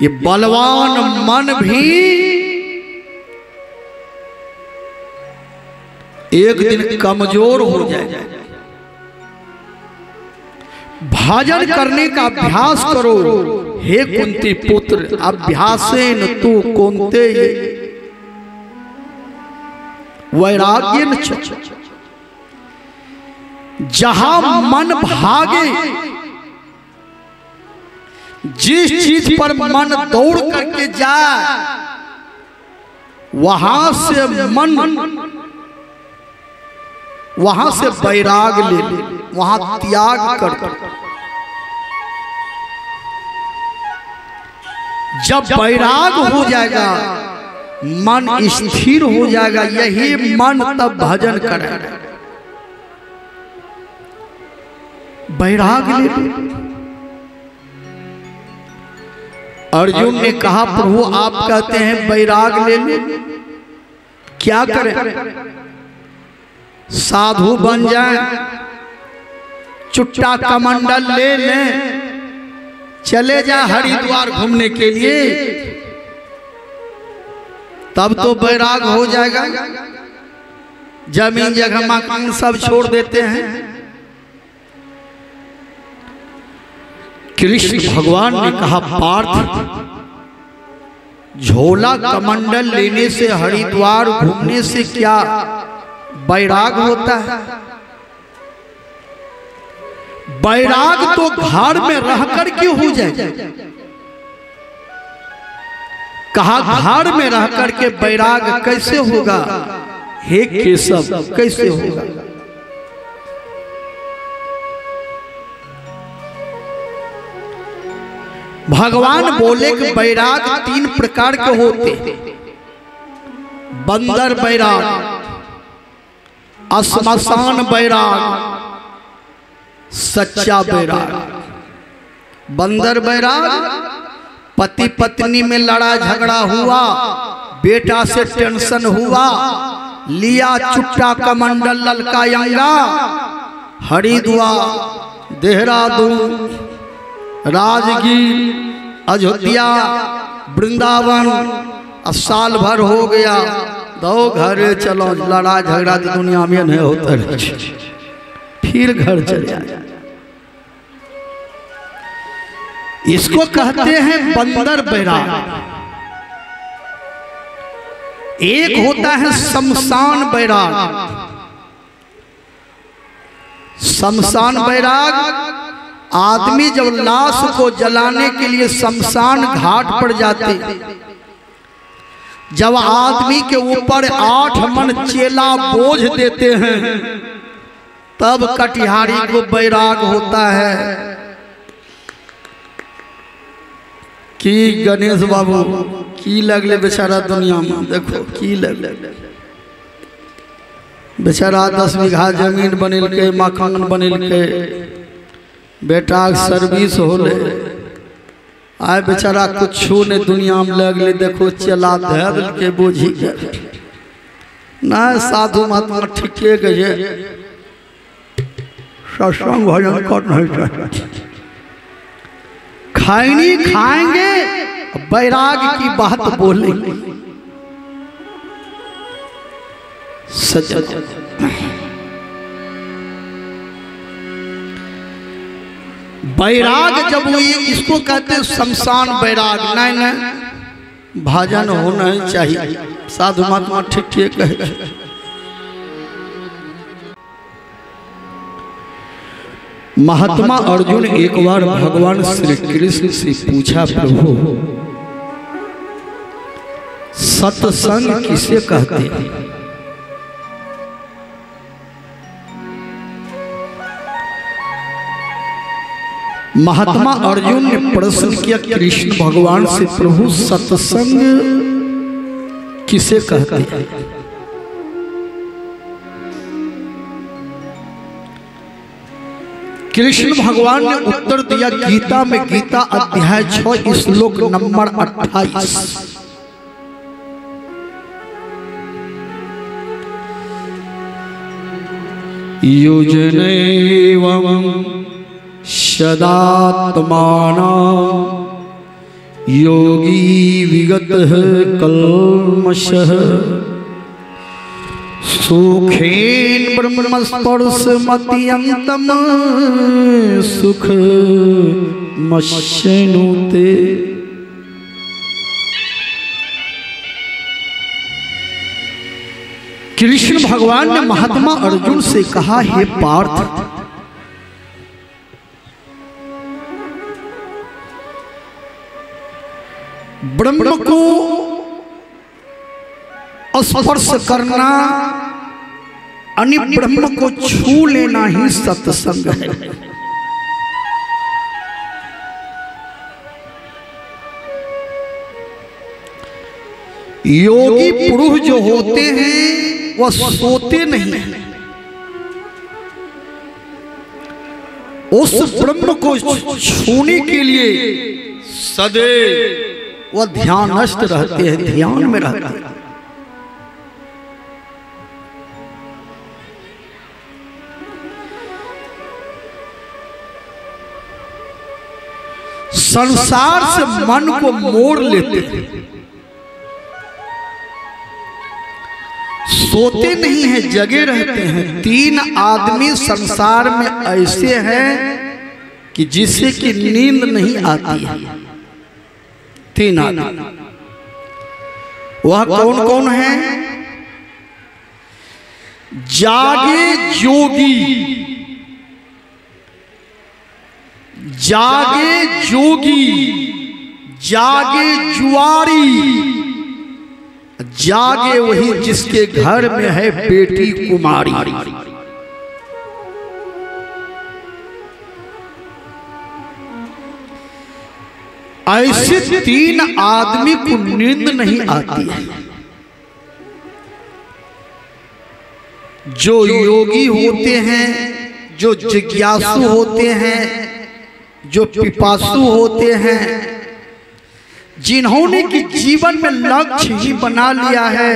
ये बलवान मन भी एक दिन कमजोर हो जाए। भजन करने का अभ्यास करो हे कुंती पुत्र, अभ्यासेन तु कुंते वैराग्येन च। जहां मन भागे, जिस चीज पर मन दौड़ करके जाए, वहां से मन, वहां से वैराग ले ले, वहां त्याग कर। जब वैराग हो जाएगा, मन स्थिर हो जाएगा, यही मन तब भजन करेगा। वैराग ले ले। अर्जुन ने कहा प्रभु आप कहते हैं वैराग ले लो, क्या करें? साधु बन जाएं, चुट्टा कमंडल ले लें, चले जा हरिद्वार घूमने के लिए, तब तो वैराग हो जाएगा। जमीन जगह मकान सब छोड़ देते हैं। कृष्ण भगवान ने कहा पार्थ, झोला कमंडल लेने से, हरिद्वार घूमने से क्या वैराग होता है? वैराग तो घर में रहकर के हो जाए। कहा घर में रहकर के वैराग कैसे होगा? हे केशव कैसे होगा? भगवान बोले कि वैराग 3 प्रकार के होते। बंदर वैराग, श्मशान वैराग, सच्चा वैराग। बंदर वैराग, पति पत्नी में लड़ाई झगड़ा हुआ, बेटा से टेंशन हुआ, लिया चुट्टा कमंडल ललकायंगा, हरिद्वार, देहरादून, राजगीर, अयोध्या, वृंदावन, साल भर हो गया, दो घरे चलो, लड़ाई झगड़ा तो दुनिया में नहीं होता है, फिर घर चले आए। इसको कहते हैं बंदर वैराग। एक होता है शमशान वैराग। शमशान वैराग, आदमी जब लाश को जलाने के लिए शमशान घाट पर जाते, जब आदमी के ऊपर 8 मन चेला बोझ देते हैं, तब कटिहारी को वैराग होता है कि गणेश बाबू की लगले बेचारा दुनिया में, देखो की लगले बेचारा 10 बीघा जमीन बनेल के, मकान बनेल के, बेटा सर्विस होले, आए बेचारा कुछ ने दुनिया में लगले, देखो चला धैल के बोझी के ना। साधु महात्मा ठीके गए, सत्संग भजन कर नहीं चाहिए, खैनी खाएंगे, वैराग की बात बोलेंगे। सच वैराग जब हुई, इसको कहते हैं शमशान वैराग। नहीं नहीं, भजन होना ही चाहिए। साधु महात्मा ठीक कहे। महात्मा अर्जुन एक बार भगवान श्री कृष्ण से पूछा प्रभु सत्संग किसे कहते हैं? महात्मा अर्जुन ने प्रश्न किया कृष्ण भगवान से, प्रभु सत्संग किसे कहते हैं? कृष्ण भगवान ने उत्तर दिया गीता में, गीता अध्याय 6 श्लोक नंबर 28। युजनैवं सदात्मानं योगी विगत कल्मषः सुखेन ब्रह्मस्पर्श मत्यंतम सुख मश्नुते। कृष्ण भगवान ने महात्मा अर्जुन से कहा, हे पार्थ, ब्रह्म को स्पर्श करना यानी ब्रह्म को छू लेना ही सत्संग है। योगी पुरुष जो होते हैं वह सोते नहीं हैं, उस ब्रह्म को छूने के लिए सदैव वह ध्यानस्थ रहते हैं, ध्यान में रहते हैं। संसार से मन को मोड़ लेते हैं, सोते नहीं है, जगे रहते हैं। 3 आदमी संसार में ऐसे हैं कि जिससे कि नींद नहीं आती है। 3 आदमी, वह कौन कौन है? जागे जोगी, जागे जोगी, जागे जुआरी, जागे वही जिसके घर में है बेटी कुमारी। ऐसे 3 आदमी को नींद नहीं आती है। जो योगी होते हैं, जो जिज्ञासु होते हैं, जो पिपासु होते हैं, जिन्होंने कि जीवन में लक्ष्य ही बना लिया है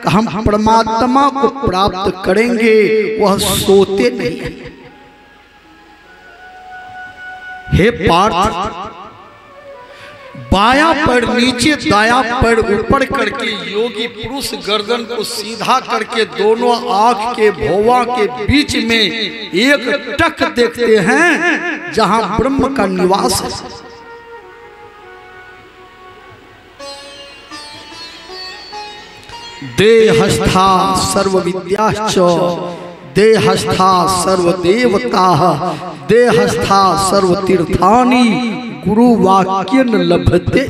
कि हम परमात्मा को प्राप्त करेंगे, वह सोते नहीं है। हे पार्थ, बायां पैर नीचे दायां पैर ऊपर करके योगी पुरुष गर्दन को सीधा करके दोनों आंख के भौवा के बीच में एक टक देखते हैं जहां ब्रह्म का निवास है। देहस्था सर्व विद्याश्च देहस्था सर्वदेवताः देहस्था सर्वतीर्थानि गुरु वाक्यन लभते।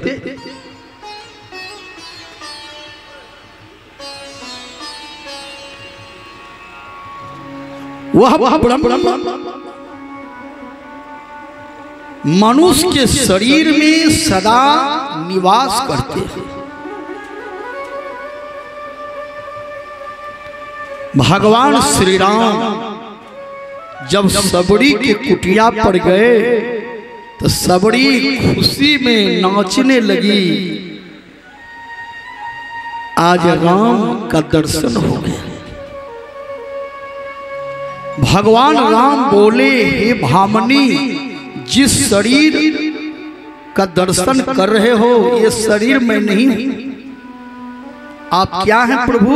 वह ब्रह्म मनुष्य के शरीर में सदा निवास करते हैं। भगवान श्री राम जब सबरी के कुटिया पर गए तो सबरी खुशी में नाचने लगी, आज राम का दर्शन हो गया। भगवान राम बोले, हे भामनी, जिस शरीर का दर्शन कर रहे हो ये शरीर में नहीं, आप क्या हैं प्रभु?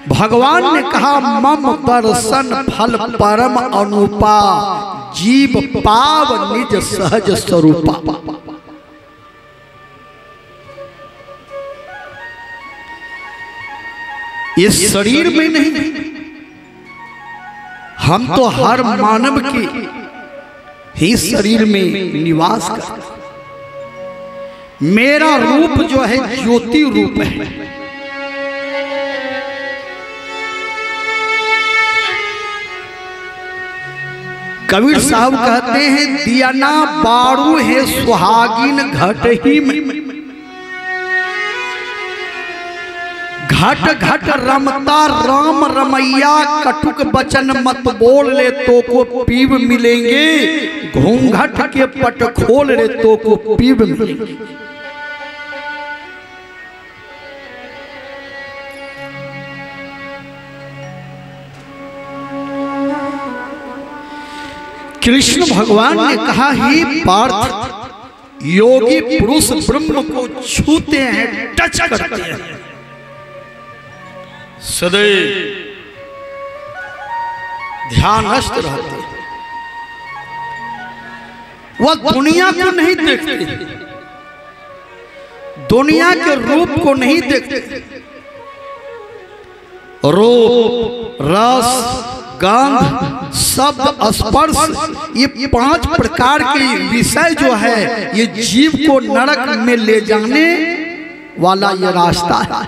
भगवान ने कहा, मम दर्शन फल परम अनुपा जीव पाव निज सहज स्वरूपा। ये शरीर में नहीं, हम तो हर मानव के ही शरीर में निवास करते। मेरा रूप जो है ज्योति रूप है। कबीर साहब कहते हैं, दियाना बारू है सुहागिन घट ही में, घट घट रमता राम रमैया, कटुक बचन मत बोल ले तो को पीब मिलेंगे, घूंघट के पट खोल ले तो को पीब मिलेंगे। कृष्ण भगवान ने कहा, हे पार्थ, योगी पुरुष ब्रह्म को छूते हैं, टच करते हैं, सदैव ध्यानस्थ रहते हैं। वह दुनिया को नहीं देखते, दुनिया के रूप को नहीं देखते। रूप, रस, गंध, शब्द, स्पर्श, ये 5 प्रकार के विषय जो है ये जीव को नरक में ले जाने वाला ये रास्ता है।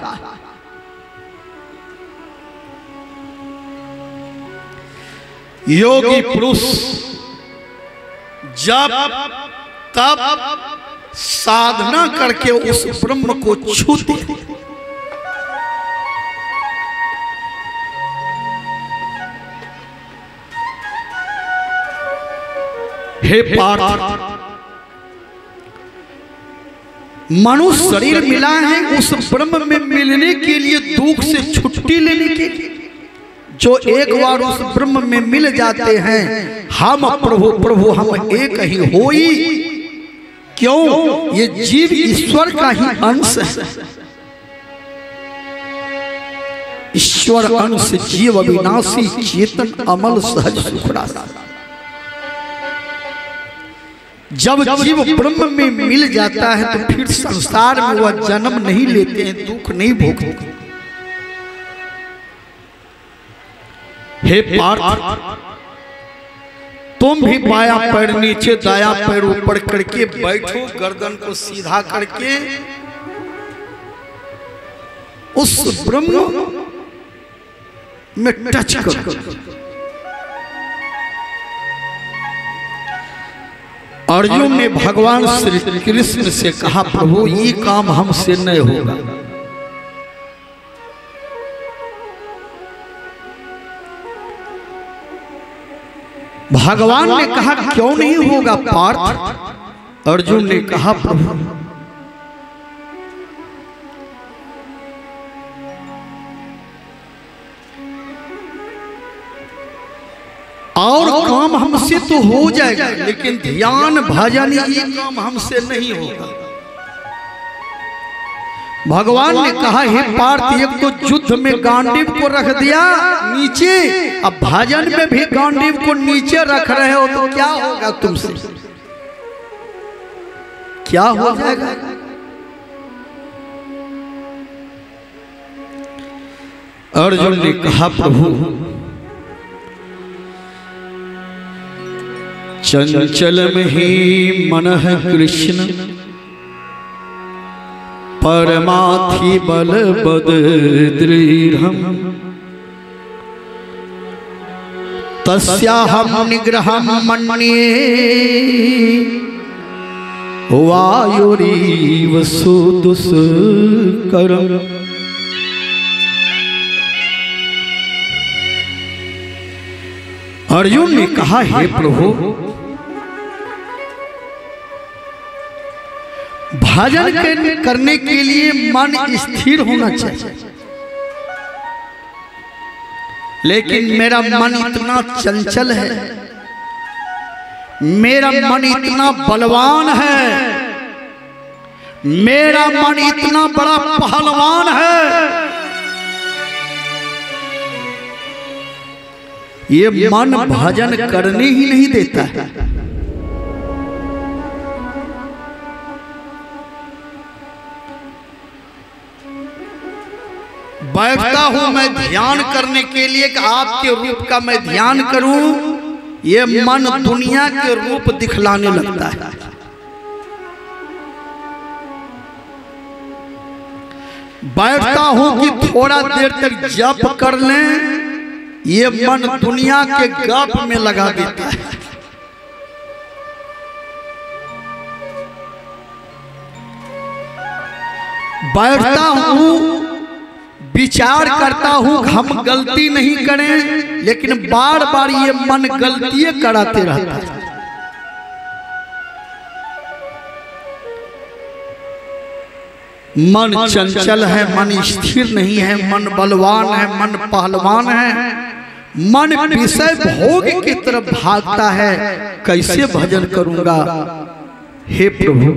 योगी पुरुष जब तब साधना करके उस ब्रह्म को छूते, हे पार्थ, मनुष्य शरीर मिला है उस ब्रह्म में मिलने के लिए, दुख से छुट्टी लेने के लिए। जो एक बार उस ब्रह्म में मिल जाते हैं, हम प्रभु प्रभु हम एक ही होई। क्यों? ये जीव ईश्वर का ही अंश है। ईश्वर अंश जीव अविनाशी चेतन अमल सहज सुखरासा। जब जीव ब्रह्म में मिल जाता है तो फिर संसार में वह जन्म नहीं लेते हैं, दुख नहीं भोगते। हे पार्थ, तुम भी बाया पैर नीचे दाया पैर ऊपर करके बैठो, गर्दन को सीधा करके उस ब्रह्म में टच करो। अर्जुन ने भगवान श्री कृष्ण से कहा, प्रभु ये काम हमसे नहीं होगा। भगवान ने कहा, क्यों नहीं होगा पार्थ? अर्जुन ने कहा, प्रभु और काम हमसे तो हो जाएगा, लेकिन ध्यान भजन ये काम हमसे नहीं होगा। भगवान ने कहा, हे पार्थ, एक तो युद्ध में गांडीव को रख दिया नीचे, अब भजन में भी गांडीव को नीचे रख रहे हो, तो क्या होगा तुमसे? क्या हो जाएगा? अर्जुन ने कहा, प्रभु चंचल में ही मन है कृष्ण, परमाथि बल बद दृढ़, तस्याहं निग्रहं मन्ये, वायुरीव सुदुष्करम्। अर्जुन ने कहा, हे प्रभु, भजन करने के लिए मन स्थिर होना चाहिए, लेकिन मेरा मन इतना चंचल है, मेरा मन इतना बलवान है, मेरा मन इतना बड़ा पहलवान है, ये मन भजन करने ही नहीं देता है। बैठता हूं मैं ध्यान करने के लिए कि आपके रूप का मैं ध्यान करूं, ये मन दुनिया के रूप दिखलाने लगता है। बैठता हूं कि थोड़ा देर तक जप कर लें, ये मन दुनिया के गप में लगा देता है। बैठता हूं, विचार करता हूं हम गलती नहीं करें, लेकिन बार बार ये मन गलतियां कराते रहता है। मन चंचल है, मन स्थिर नहीं है, मन बलवान है, मन पहलवान है, मन विषय भोग की तरफ भागता है। कैसे भजन करूंगा? हे प्रभु,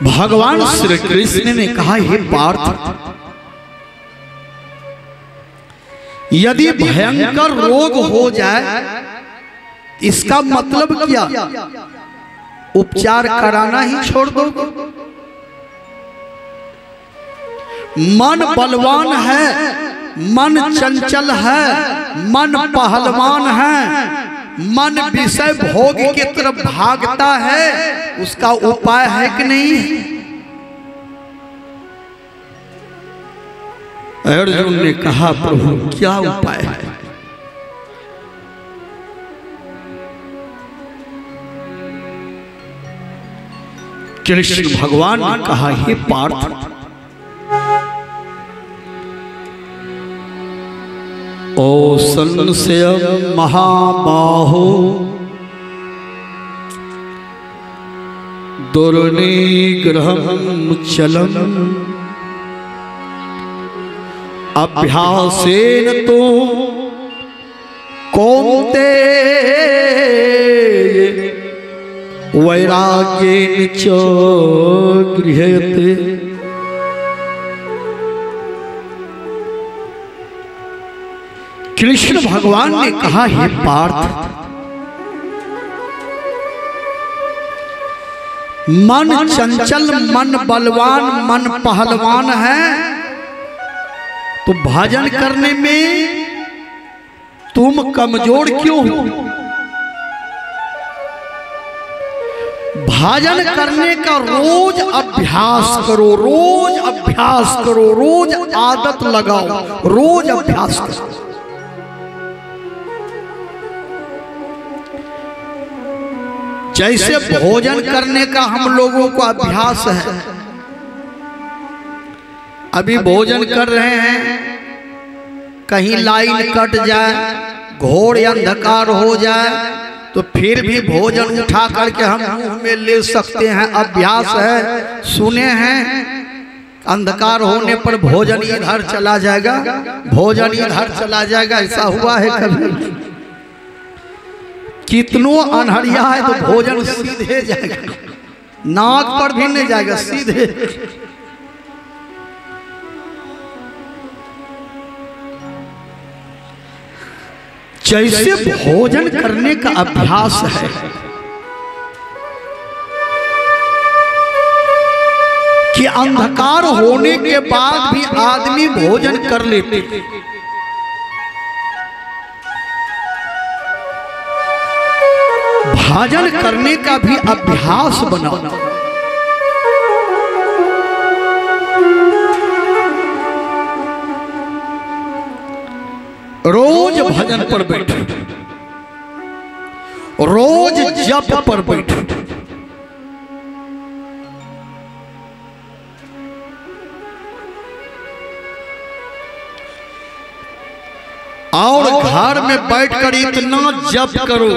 भगवान श्री कृष्ण ने कहा, हे पार्थ, यदि भयंकर रोग हो जाए इसका मतलब क्या? उपचार कराना ही छोड़ दो? मन बलवान है, मन चंचल है, मन पहलवान है, मन विषय भोग की तरफ भागता है, उसका उपाय है कि नहीं? अर्जुन ने कहा, प्रभु क्या उपाय है? कृष्ण भगवान ने कहा, हे पार्थ, ओ संशय महाबाहो दुर्निग्रहं चलम् अभ्यासेन तो कौन्तेय वैराग्येन च गृह्यते। कृष्ण भगवान ने कहा, हे पार्थ, मन चंचल, मन बलवान, मन पहलवान है, तो भजन करने में तुम कमजोर क्यों हो? भजन करने का रोज अभ्यास करो, रोज अभ्यास करो, रोज आदत लगाओ, रोज अभ्यास करो। जैसे भोजन करने का हम लोगों को अभ्यास है, अभी भोजन कर रहे हैं, कहीं लाइन कट जाए, घोर अंधकार हो जाए, तो फिर भी भोजन उठा करके हम मुंह में ले सकते हैं, अभ्यास है। सुने हैं अंधकार होने पर भोजन इधर चला जाएगा, भोजन इधर चला जाएगा, ऐसा हुआ है कभी? कितनों अनहरिया है तो भोजन सीधे जाएगा, नाक पर भी नहीं जाएगा, सीधे। जैसे भोजन करने का अभ्यास है, कि अंधकार होने के बाद भी आदमी भोजन कर लेते, भजन करने का भी अभ्यास बनाओ। रोज भजन पर बैठो, रोज जप पर बैठो, और घर में बैठकर इतना जप करो